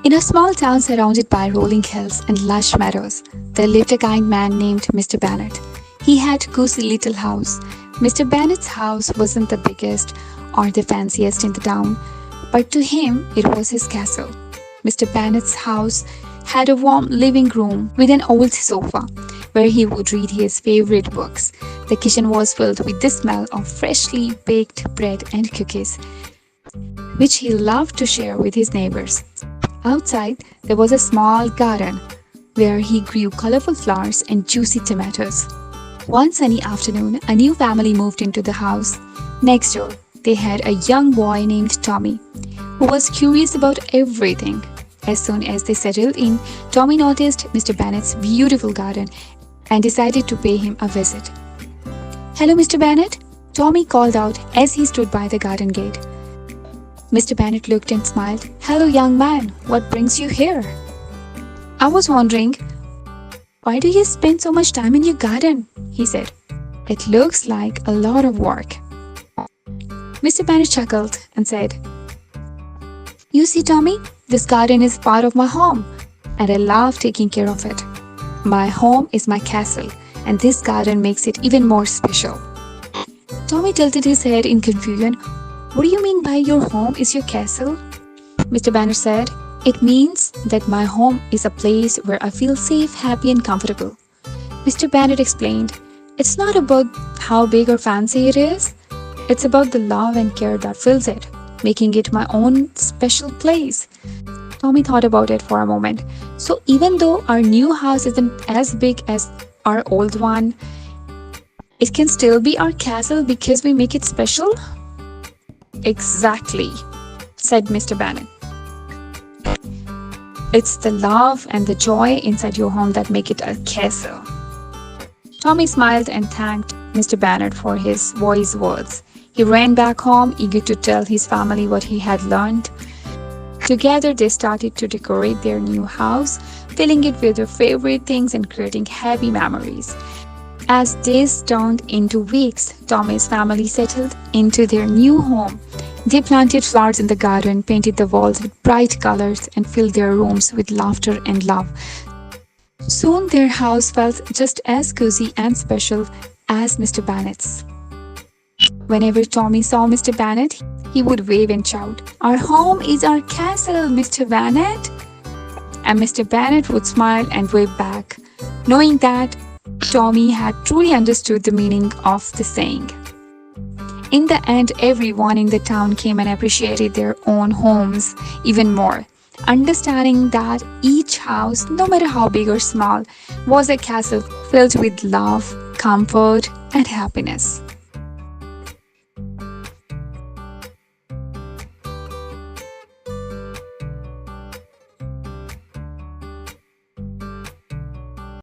In a small town surrounded by rolling hills and lush meadows, there lived a kind man named Mr. Bennet. He had a cozy little house. Mr. Bennet's house wasn't the biggest or the fanciest in the town, but to him it was his castle. Mr. Bennet's house had a warm living room with an old sofa where he would read his favorite books. The kitchen was filled with the smell of freshly baked bread and cookies, which he loved to share with his neighbors. Outside, there was a small garden where he grew colorful flowers and juicy tomatoes. One sunny afternoon, a new family moved into the house. Next door, they had a young boy named Tommy, who was curious about everything. As soon as they settled in, Tommy noticed Mr. Bennet's beautiful garden and decided to pay him a visit. "Hello, Mr. Bennet," Tommy called out as he stood by the garden gate. Mr. Bennet looked and smiled. "Hello, young man. What brings you here?" "I was wondering, why do you spend so much time in your garden?" he said. "It looks like a lot of work." Mr. Bennet chuckled and said, "You see, Tommy, this garden is part of my home, and I love taking care of it. My home is my castle, and this garden makes it even more special." Tommy tilted his head in confusion. "What do you mean by your home is your castle?" Mr. Bennet said, "It means that my home is a place where I feel safe, happy, and comfortable." Mr. Bennet explained, "It's not about how big or fancy it is. It's about the love and care that fills it, making it my own special place." Tommy thought about it for a moment. "So even though our new house isn't as big as our old one, it can still be our castle because we make it special?" "Exactly," said Mr. Bennet. "It's the love and the joy inside your home that make it a castle." Tommy smiled and thanked Mr. Bennet for his wise words. He ran back home, eager to tell his family what he had learned. Together, they started to decorate their new house, filling it with their favorite things and creating happy memories. As days turned into weeks, Tommy's family settled into their new home. They planted flowers in the garden, painted the walls with bright colors, and filled their rooms with laughter and love. Soon their house felt just as cozy and special as Mr. Bennet's. Whenever Tommy saw Mr. Bennet, he would wave and shout, "Our home is our castle, Mr. Bennet!" And Mr. Bennet would smile and wave back, knowing that Tommy had truly understood the meaning of the saying. In the end, everyone in the town came and appreciated their own homes even more, understanding that each house, no matter how big or small, was a castle filled with love, comfort, and happiness.